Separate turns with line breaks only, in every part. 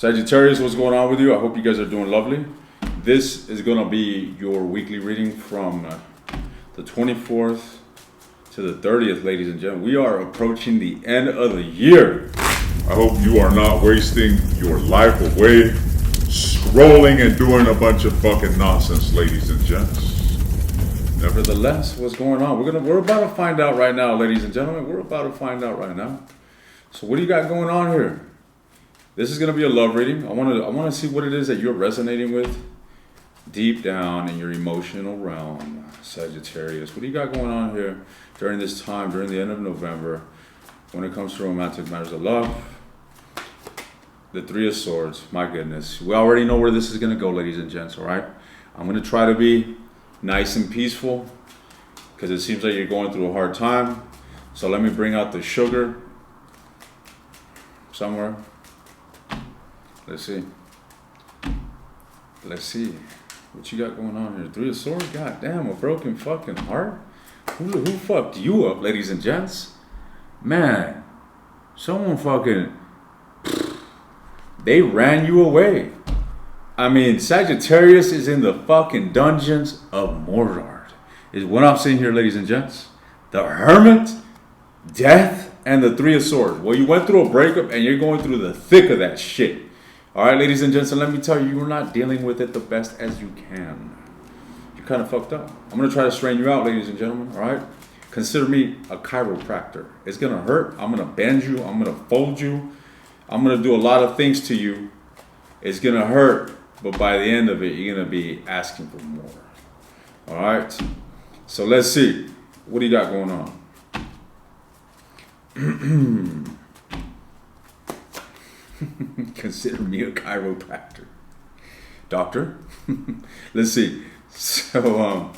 Sagittarius, what's going on with you? I hope you guys are doing lovely. This is going to be your weekly reading from the 24th to the 30th, ladies and gentlemen. We are approaching the end of the year.
I hope you are not wasting your life away scrolling and doing a bunch of fucking nonsense, ladies and gents.
Nevertheless, what's going on? We're about to find out right now, ladies and gentlemen. We're about to find out right now. So what do you got going on here? This is going to be a love reading. I want to see what it is that you're resonating with deep down in your emotional realm, Sagittarius. What do you got going on here during this time, during the end of November, when it comes to romantic matters of love? The Three of Swords. My goodness. We already know where this is going to go, ladies and gents, all right? I'm going to try to be nice and peaceful because it seems like you're going through a hard time. So let me bring out the sugar somewhere. Let's see. Let's see. What you got going on here? Three of Swords? God damn, a broken fucking heart? Who fucked you up, ladies and gents? Man, someone fucking... They ran you away. I mean, Sagittarius is in the fucking dungeons of Mordor. Is what I'm seeing here, ladies and gents. The Hermit, Death, and the Three of Swords. Well, you went through a breakup and you're going through the thick of that shit. All right, ladies and gents, and let me tell you, you're not dealing with it the best as you can. You're kind of fucked up. I'm going to try to strain you out, ladies and gentlemen, all right? Consider me a chiropractor. It's going to hurt. I'm going to bend you. I'm going to fold you. I'm going to do a lot of things to you. It's going to hurt, but by the end of it, you're going to be asking for more. All right? So let's see. What do you got going on? Consider me a chiropractor. Doctor? Let's see. So,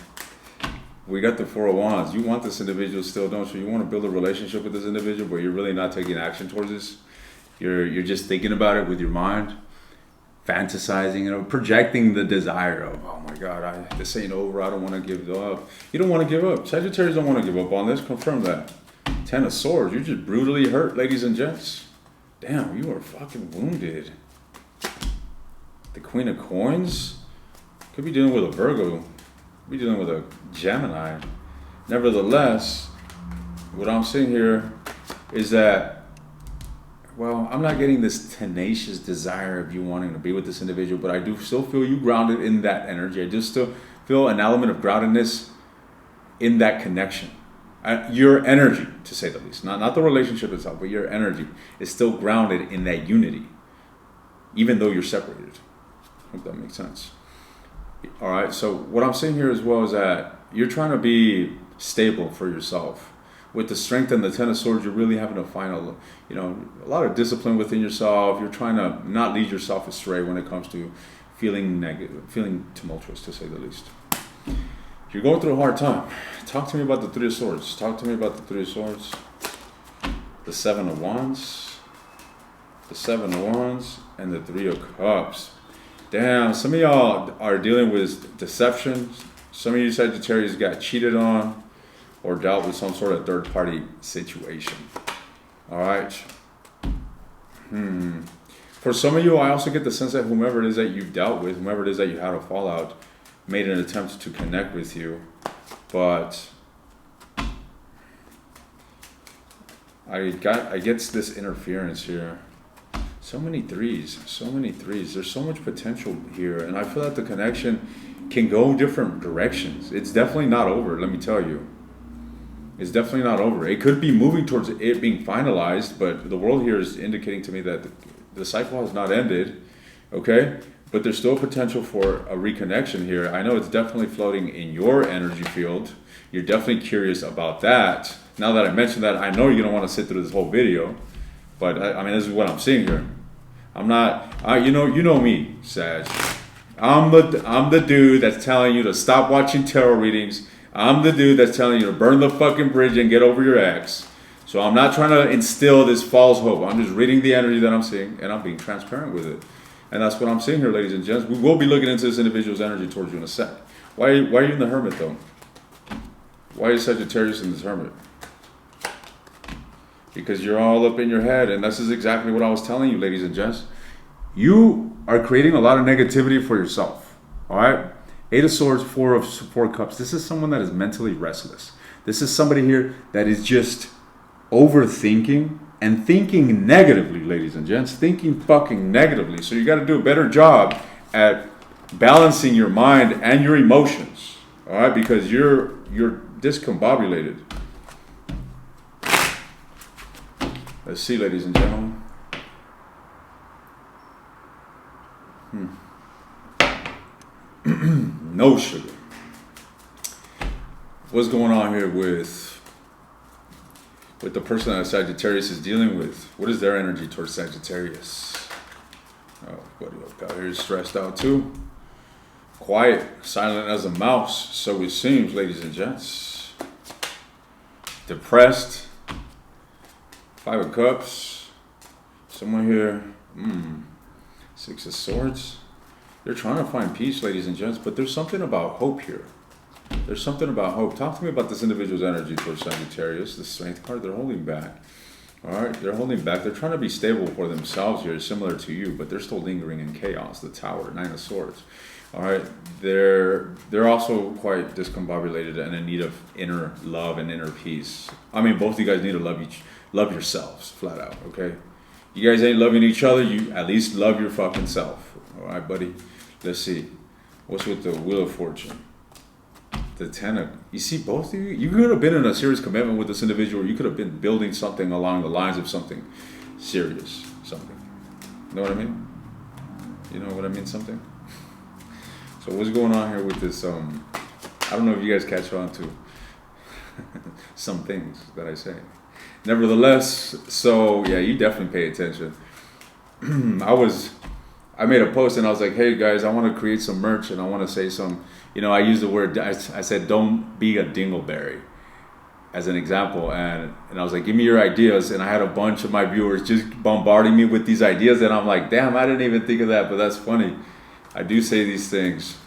we got the Four of Wands. You want this individual still, don't you? You want to build a relationship with this individual, but you're really not taking action towards this. You're just thinking about it with your mind, fantasizing, projecting the desire of, oh my God, this ain't over. I don't want to give up. You don't want to give up. Sagittarius don't want to give up on this. Confirm that. Ten of Swords. You're just brutally hurt, ladies and gents. Damn, you are fucking wounded. The Queen of Coins? Could be dealing with a Virgo. Could be dealing with a Gemini. Nevertheless, what I'm seeing here is that, well, I'm not getting this tenacious desire of you wanting to be with this individual, but I do still feel you grounded in that energy. I just still feel an element of groundedness in that connection. Your energy, to say the least, not the relationship itself, but your energy is still grounded in that unity, even though you're separated. I hope that makes sense. All right, so what I'm saying here as well is that you're trying to be stable for yourself. With the Strength and the Ten of Swords, you're really having to find a lot of discipline within yourself. You're trying to not lead yourself astray when it comes to feeling negative, feeling tumultuous, to say the least. You're going through a hard time. Talk to me about the Three of Swords. Talk to me about the Three of Swords. The Seven of Wands. The Seven of Wands. And the Three of Cups. Damn, some of y'all are dealing with deception. Some of you Sagittarius got cheated on or dealt with some sort of third-party situation. All right. For some of you, I also get the sense that whomever it is that you've dealt with, whomever it is that you had a fallout, made an attempt to connect with you, but I get this interference here. So many threes. There's so much potential here, and I feel that the connection can go different directions. It's definitely not over, let me tell you. It's definitely not over. It could be moving towards it being finalized, but the world here is indicating to me that the cycle has not ended, okay? But there's still potential for a reconnection here. I know it's definitely floating in your energy field. You're definitely curious about that. Now that I mentioned that, I know you're gonna want to sit through this whole video. But I mean, this is what I'm seeing here. I'm not, you know me, Sag. I'm the dude that's telling you to stop watching tarot readings. I'm the dude that's telling you to burn the fucking bridge and get over your ex. So I'm not trying to instill this false hope. I'm just reading the energy that I'm seeing, and I'm being transparent with it. And that's what I'm seeing here, ladies and gents. We will be looking into this individual's energy towards you in a sec. Why are you in the Hermit, though? Why is Sagittarius in this Hermit? Because you're all up in your head, and this is exactly what I was telling you, ladies and gents. You are creating a lot of negativity for yourself. All right? Eight of Swords, Four Cups. This is someone that is mentally restless. This is somebody here that is just overthinking and thinking negatively, ladies and gents. Thinking fucking negatively. So you got to do a better job at balancing your mind and your emotions. All right? Because you're discombobulated. Let's see, ladies and gentlemen. No sugar. What's going on here with the person that Sagittarius is dealing with? What is their energy towards Sagittarius? Oh, buddy, look out here is stressed out too. Quiet, silent as a mouse, so it seems, ladies and gents. Depressed. Five of Cups. Someone here. Six of Swords. They're trying to find peace, ladies and gents, but there's something about hope here. There's something about hope. Talk to me about this individual's energy towards Sagittarius. The Strength card, they're holding back. All right, they're holding back. They're trying to be stable for themselves here, similar to you, but they're still lingering in chaos. The Tower, Nine of Swords. All right, they're also quite discombobulated and in need of inner love and inner peace. I mean, both of you guys need to love yourselves, flat out, okay? You guys ain't loving each other, you at least love your fucking self. All right, buddy? Let's see. What's with the Wheel of Fortune? The Ten of... You see, both of you? You could have been in a serious commitment with this individual. You could have been building something along the lines of something serious. Something. You know what I mean? You know what I mean? Something? So what's going on here with this... I don't know if you guys catch on to some things that I say. Nevertheless, so yeah, you definitely pay attention. I made a post and I was like, hey guys, I want to create some merch and I want to say some, I used the word, I said, don't be a dingleberry as an example. And I was like, give me your ideas. And I had a bunch of my viewers just bombarding me with these ideas. And I'm like, damn, I didn't even think of that, but that's funny. I do say these things.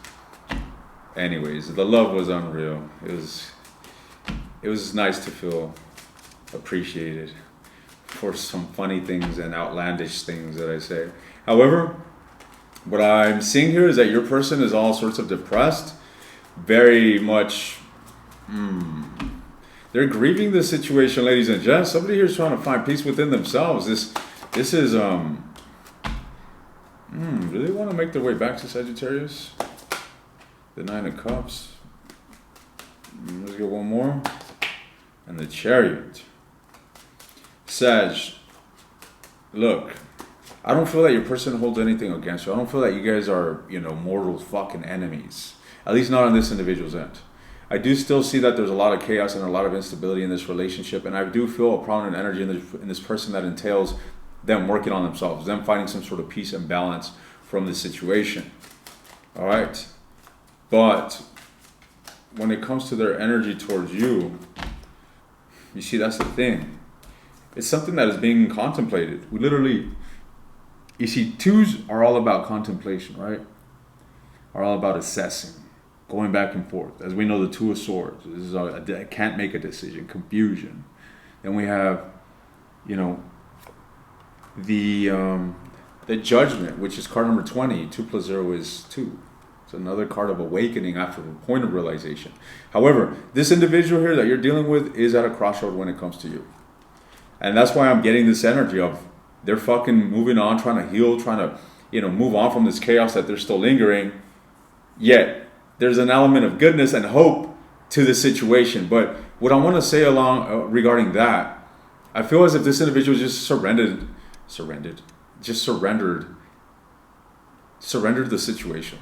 Anyways, the love was unreal. It was nice to feel appreciated for some funny things and outlandish things that I say. However, what I'm seeing here is that your person is all sorts of depressed, very much, they're grieving the situation, ladies and gents. Somebody here is trying to find peace within themselves. This is, do they want to make their way back to Sagittarius? The Nine of Cups. Let's get one more. And the Chariot. Sag, look, I don't feel that your person holds anything against you. I don't feel that you guys are, mortal fucking enemies. At least not on this individual's end. I do still see that there's a lot of chaos and a lot of instability in this relationship, and I do feel a prominent energy in this person that entails them working on themselves, them finding some sort of peace and balance from the situation. All right? But when it comes to their energy towards you, you see, that's the thing. It's something that is being contemplated. We literally... You see, twos are all about contemplation, right? Are all about assessing, going back and forth. As we know, the Two of Swords. This is I can't make a decision, confusion. Then we have, the Judgment, which is card number 20. 2 plus 0 is 2. It's another card of awakening after a point of realization. However, this individual here that you're dealing with is at a crossroad when it comes to you. And that's why I'm getting this energy of they're fucking moving on, trying to heal, trying to, move on from this chaos that they're still lingering. Yet, there's an element of goodness and hope to the situation. But what I want to say regarding that, I feel as if this individual just surrendered the situation.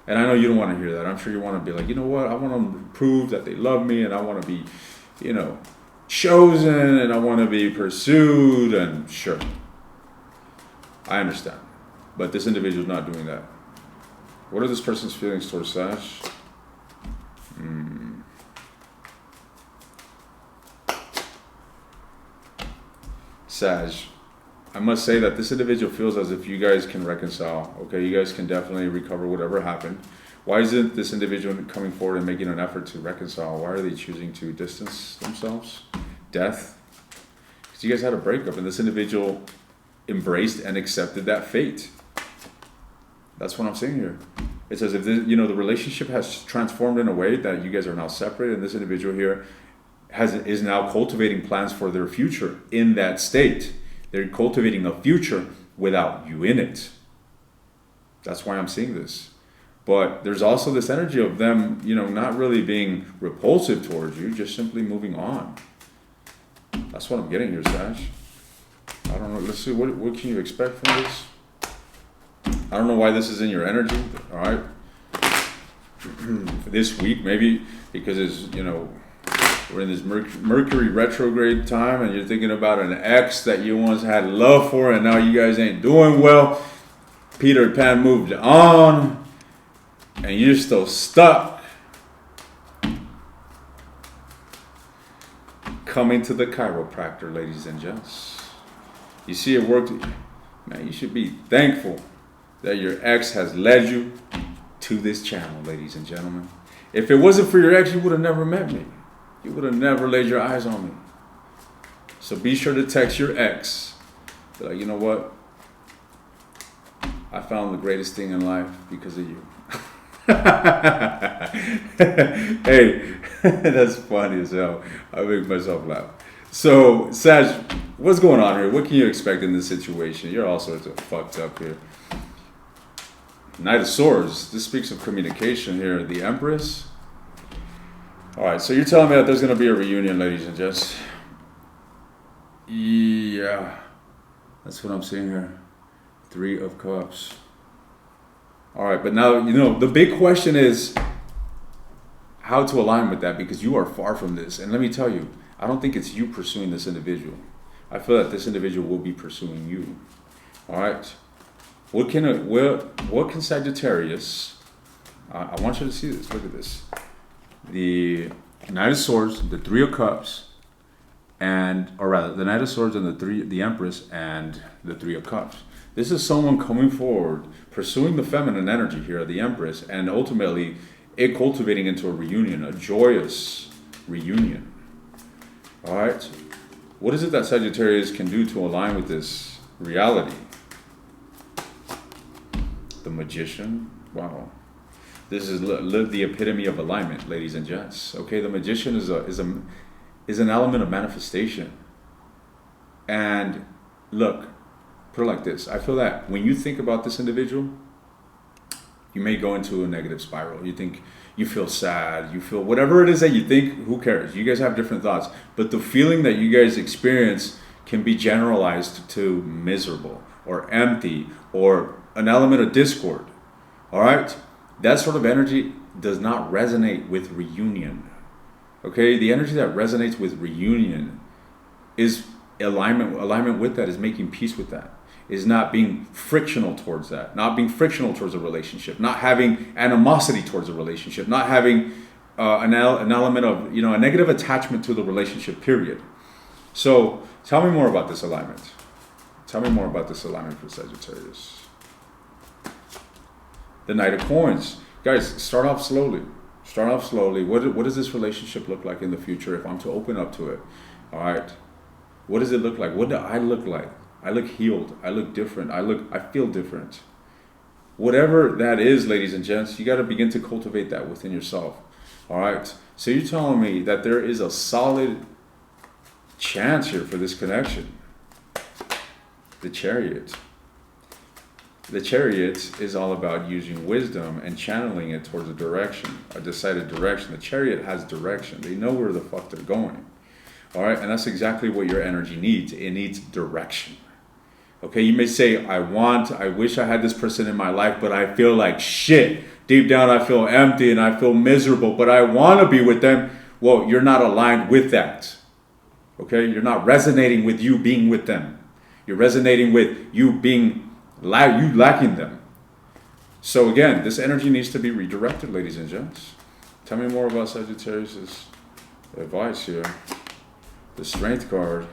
And I know you don't want to hear that. I'm sure you want to be like, you know what? I want to prove that they love me and I want to be, chosen and I want to be pursued, and sure. I understand. But this individual is not doing that. What are this person's feelings towards Sag? Sag, I must say that this individual feels as if you guys can reconcile. Okay, you guys can definitely recover whatever happened. Why isn't this individual coming forward and making an effort to reconcile? Why are they choosing to distance themselves? Death? Because you guys had a breakup and this individual embraced and accepted that fate. That's what I'm saying here. It's as if the relationship has transformed in a way that you guys are now separated, and this individual here is now cultivating plans for their future in that state. They're cultivating a future without you in it. That's why I'm seeing this. But there's also this energy of them, not really being repulsive towards you, just simply moving on. That's what I'm getting here, Sag. I don't know. Let's see. What can you expect from this? I don't know why this is in your energy. All right. For this week, maybe because it's, we're in this Mercury retrograde time, and you're thinking about an ex that you once had love for, and now you guys ain't doing well. Peter Pan moved on, and you're still stuck. Coming to the chiropractor, ladies and gents. You see it worked. Man, you should be thankful that your ex has led you to this channel, ladies and gentlemen. If it wasn't for your ex, you would have never met me. You would have never laid your eyes on me. So be sure to text your ex. Be like, you know what? I found the greatest thing in life because of you. Hey, that's funny as hell. I make myself laugh. So, Sag, what's going on here? What can you expect in this situation? You're all sorts of fucked up here. Knight of Swords. This speaks of communication here. The Empress. All right, so you're telling me that there's going to be a reunion, ladies and gents. Yeah, that's what I'm seeing here. 3 of Cups. All right, but now, the big question is how to align with that, because you are far from this. And let me tell you, I don't think it's you pursuing this individual. I feel that this individual will be pursuing you. All right. What can Sagittarius, I want you to see this, look at this. The Knight of Swords, the 3 of Cups, the Knight of Swords and the Empress and the 3 of Cups. This is someone coming forward, pursuing the feminine energy here, the Empress, and ultimately it cultivating into a reunion, a joyous reunion. All right. What is it that Sagittarius can do to align with this reality? The Magician. Wow. This is the epitome of alignment, ladies and gents. Okay, the Magician is an element of manifestation. And look, put it like this. I feel that when you think about this individual, you may go into a negative spiral. You feel sad, you feel whatever it is that you think, who cares? You guys have different thoughts. But the feeling that you guys experience can be generalized to miserable or empty or an element of discord. All right? That sort of energy does not resonate with reunion. Okay? The energy that resonates with reunion is alignment with that, is making peace with that, is not being frictional towards that, not being frictional towards a relationship, not having animosity towards a relationship, not having an element of, a negative attachment to the relationship, period. So tell me more about this alignment. Tell me more about this alignment for Sagittarius. The Knight of Coins. Guys, start off slowly. Start off slowly. What does this relationship look like in the future if I'm to open up to it? All right. What does it look like? What do I look like? I look healed. I look different. I feel different. Whatever that is, ladies and gents, you got to begin to cultivate that within yourself. All right. So you're telling me that there is a solid chance here for this connection. The Chariot. The Chariot is all about using wisdom and channeling it towards a decided direction. The Chariot has direction. They know where the fuck they're going. All right, and that's exactly what your energy needs. It needs direction. Okay, you may say, I wish I had this person in my life, but I feel like shit. Deep down, I feel empty and I feel miserable, but I want to be with them. Well, you're not aligned with that. Okay, you're not resonating with you being with them. You're resonating with you lacking them. So again, this energy needs to be redirected, ladies and gents. Tell me more about Sagittarius' advice here. The Strength card.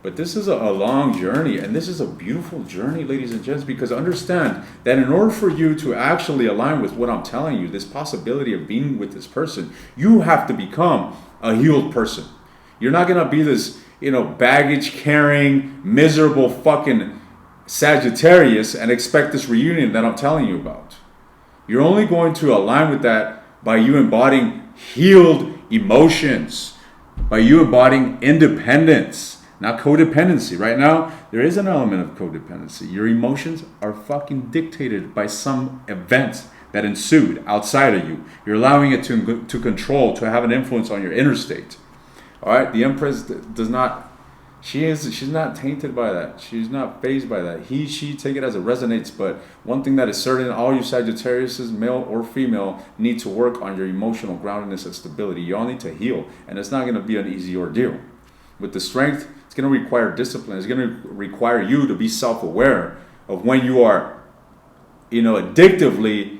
But this is a long journey, and this is a beautiful journey, ladies and gents, because understand that in order for you to actually align with what I'm telling you, this possibility of being with this person, you have to become a healed person. You're not going to be this, baggage carrying, miserable fucking Sagittarius and expect this reunion that I'm telling you about. You're only going to align with that by you embodying healed emotions, by you embodying independence, not codependency. Right now, there is an element of codependency. Your emotions are fucking dictated by some event that ensued outside of you. You're allowing it to control, to have an influence on your inner state. All right, the Empress does not. She's not tainted by that. She's not fazed by that. She take it as it resonates. But one thing that is certain, all you Sagittariuses, male or female, need to work on your emotional groundedness and stability. You all need to heal, and it's not going to be an easy ordeal. With the strength, it's going to require discipline. It's going to require you to be self-aware of when you are, addictively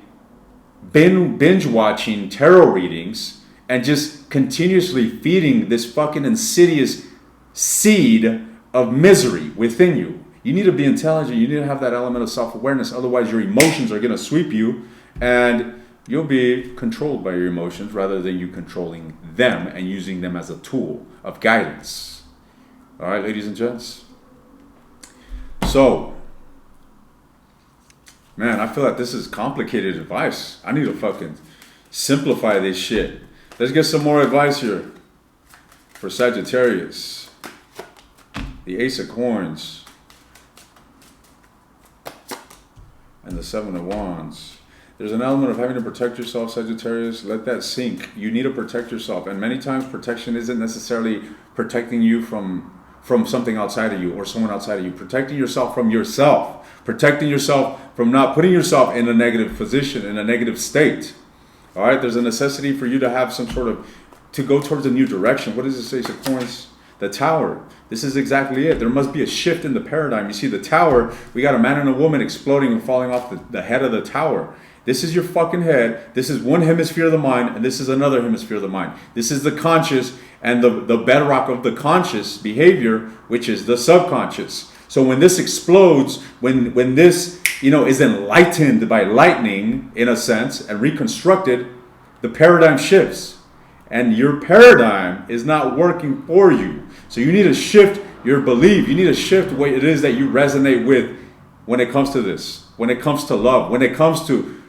binge watching tarot readings and just continuously feeding this fucking insidious seed of misery within you. You need to be intelligent. You need to have that element of self-awareness. Otherwise, your emotions are going to sweep you and you'll be controlled by your emotions rather than you controlling them and using them as a tool of guidance. All right, ladies and gents. So, man, I feel like this is complicated advice. I need to fucking simplify this shit. Let's get some more advice here for Sagittarius. The Ace of Coins and the Seven of Wands. There's an element of having to protect yourself, Sagittarius. Let that sink. You need to protect yourself. And many times protection isn't necessarily protecting you from something outside of you or someone outside of you. Protecting yourself from yourself. Protecting yourself from not putting yourself in a negative position, in a negative state. All right? There's a necessity for you to have some sort of, to go towards a new direction. What does this Ace of Coins? The Tower. This is exactly it. There must be a shift in the paradigm. You see, the Tower, we got a man and a woman exploding and falling off the head of the tower. This is your fucking head. This is one hemisphere of the mind, and this is another hemisphere of the mind. This is the conscious and the bedrock of the conscious behavior, which is the subconscious. So when this explodes, when this, is enlightened by lightning, in a sense, and reconstructed, the paradigm shifts. And your paradigm is not working for you. So you need to shift your belief. You need to shift what it is that you resonate with when it comes to this. When it comes to love. When it comes to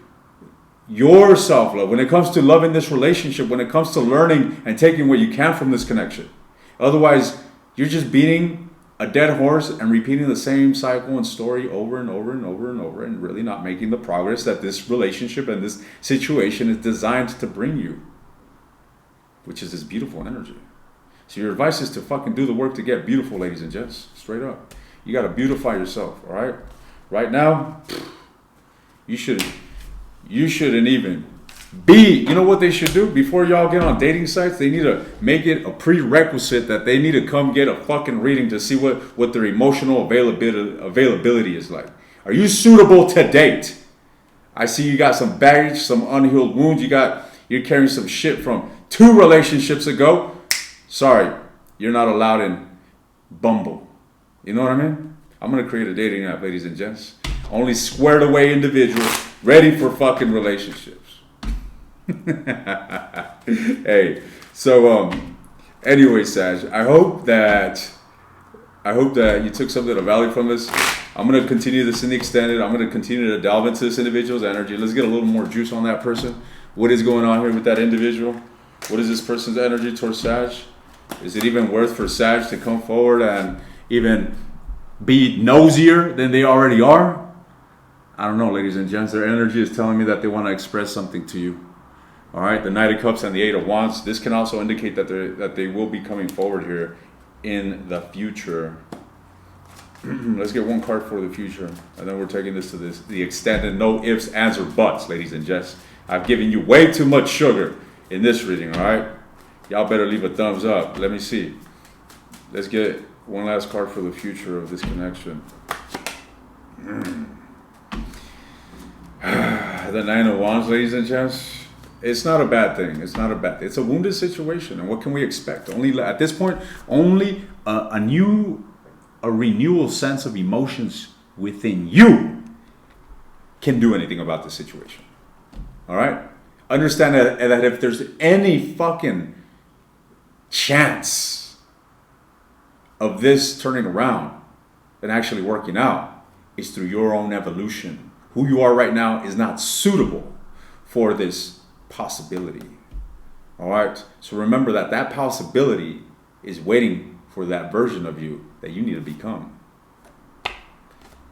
your self-love. When it comes to loving this relationship. When it comes to learning and taking what you can from this connection. Otherwise, you're just beating a dead horse and repeating the same cycle and story over and over and over and over and really not making the progress that this relationship and this situation is designed to bring you. Which is this beautiful energy. So your advice is to fucking do the work to get beautiful, ladies and gents. Straight up. You got to beautify yourself, all right? Right now, you shouldn't even be, you know what they should do? Before y'all get on dating sites, they need to make it a prerequisite that they need to come get a fucking reading to see what their emotional availability is like. Are you suitable to date? I see you got some baggage, some unhealed wounds. You're carrying some shit from 2 relationships ago. Sorry, you're not allowed in Bumble. You know what I mean? I'm going to create a dating app, ladies and gents. Only squared away individuals ready for fucking relationships. Hey, so anyway, Sag, I hope that you took something of value from this. I'm going to continue this in the extended. I'm going to continue to delve into this individual's energy. Let's get a little more juice on that person. What is going on here with that individual? What is this person's energy towards Sag? Is it even worth for Sag to come forward and even be nosier than they already are? I don't know, ladies and gents. Their energy is telling me that they want to express something to you. All right, the Knight of Cups and the Eight of Wands. This can also indicate that they will be coming forward here in the future. Let's get one card for the future, and then we're taking this to the extended no ifs, ands, or buts, ladies and gents. I've given you way too much sugar in this reading, all right? Y'all better leave a thumbs up. Let me see. Let's get one last card for the future of this connection. The Nine of Wands, ladies and gents. It's not a bad thing. It's not a bad thing. It's a wounded situation, and what can we expect? Only at this point, only a renewal sense of emotions within you can do anything about the situation. All right? Understand that if there's any fucking chance of this turning around and actually working out, is through your own evolution. Who you are right now is not suitable for this possibility. All right? So remember that that possibility is waiting for that version of you that you need to become.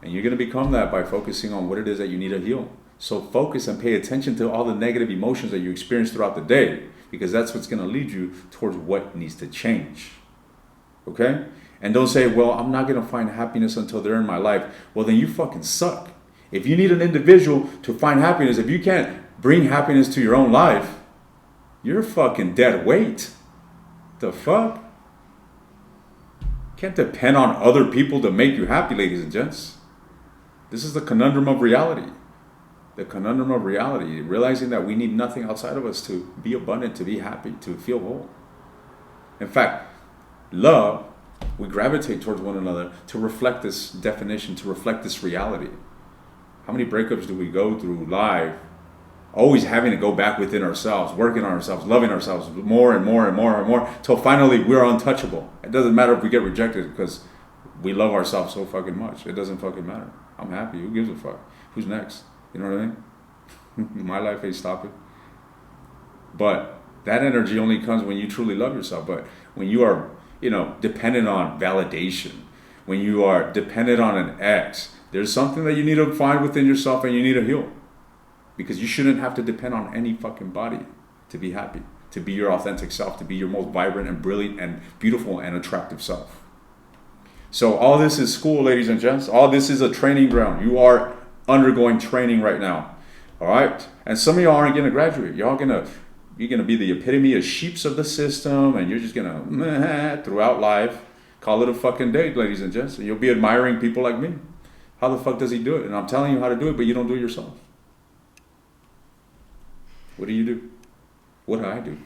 And you're going to become that by focusing on what it is that you need to heal. So focus and pay attention to all the negative emotions that you experience throughout the day, because that's what's going to lead you towards what needs to change. Okay? And don't say, well, I'm not going to find happiness until they're in my life. Well, then you fucking suck. If you need an individual to find happiness, if you can't bring happiness to your own life, you're fucking dead weight. The fuck? Can't depend on other people to make you happy, ladies and gents. This is the conundrum of reality. The conundrum of reality. Realizing that we need nothing outside of us to be abundant, to be happy, to feel whole. In fact, love, we gravitate towards one another to reflect this definition, to reflect this reality. How many breakups do we go through live, always having to go back within ourselves, working on ourselves, loving ourselves more and more and more and more, till finally we're untouchable. It doesn't matter if we get rejected because we love ourselves so fucking much. It doesn't fucking matter. I'm happy. Who gives a fuck? Who's next? You know what I mean? My life ain't stopping. But that energy only comes when you truly love yourself. But when you are, dependent on validation, when you are dependent on an ex, there's something that you need to find within yourself and you need to heal. Because you shouldn't have to depend on any fucking body to be happy, to be your authentic self, to be your most vibrant and brilliant and beautiful and attractive self. So all this is school, ladies and gents. All this is a training ground. You are undergoing training right now. All right? And some of y'all aren't going to graduate. You're going to be the epitome of sheeps of the system, and you're just going to throughout life. Call it a fucking day, ladies and gents. And you'll be admiring people like me. How the fuck does he do it? And I'm telling you how to do it, but you don't do it yourself. What do you do? What do I do?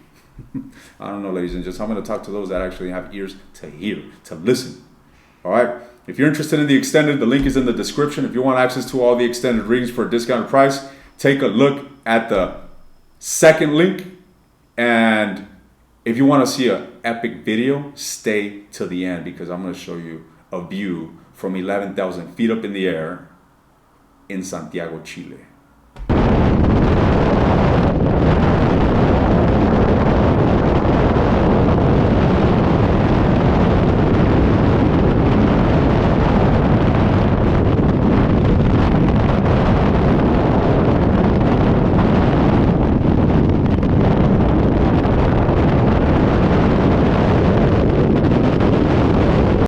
I don't know, ladies and gents. I'm going to talk to those that actually have ears to hear, to listen. All right? If you're interested in the extended, the link is in the description. If you want access to all the extended readings for a discounted price, take a look at the second link. And if you want to see an epic video, stay to the end, because I'm going to show you a view from 11,000 feet up in the air in Santiago, Chile.